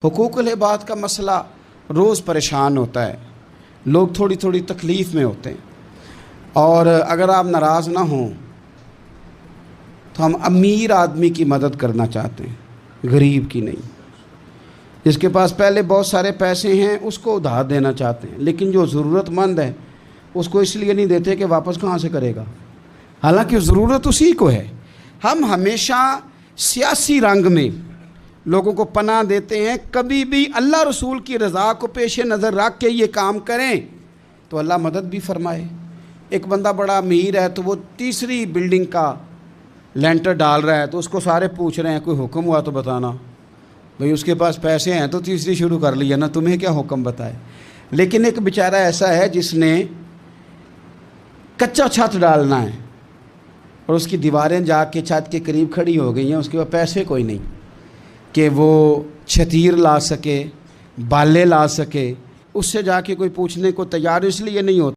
حقوق العباد کا مسئلہ روز پریشان ہوتا ہے، لوگ تھوڑی تھوڑی تکلیف میں ہوتے ہیں، اور اگر آپ ناراض نہ ہوں تو ہم امیر آدمی کی مدد کرنا چاہتے ہیں، غریب کی نہیں۔ جس کے پاس پہلے بہت سارے پیسے ہیں اس کو ادھار دینا چاہتے ہیں، لیکن جو ضرورت مند ہے اس کو اس لیے نہیں دیتے کہ واپس کہاں سے کرے گا، حالانکہ ضرورت اسی کو ہے۔ ہم ہمیشہ سیاسی رنگ میں لوگوں کو پناہ دیتے ہیں، کبھی بھی اللہ رسول کی رضا کو پیش نظر رکھ کے یہ کام کریں تو اللہ مدد بھی فرمائے۔ ایک بندہ بڑا امیر ہے تو وہ تیسری بلڈنگ کا لینٹر ڈال رہا ہے، تو اس کو سارے پوچھ رہے ہیں کوئی حکم ہوا تو بتانا، بھئی اس کے پاس پیسے ہیں تو تیسری شروع کر لیا نا، تمہیں کیا حکم بتائے۔ لیکن ایک بیچارہ ایسا ہے جس نے کچا چھت ڈالنا ہے اور اس کی دیواریں جا کے چھت کے قریب کھڑی ہو گئی ہیں، اس کے پاس پیسے کوئی نہیں کہ وہ چھتیر لا سکے، بالے لا سکے، اس سے جا کے کوئی پوچھنے کو تیار اس لیے نہیں ہوتا۔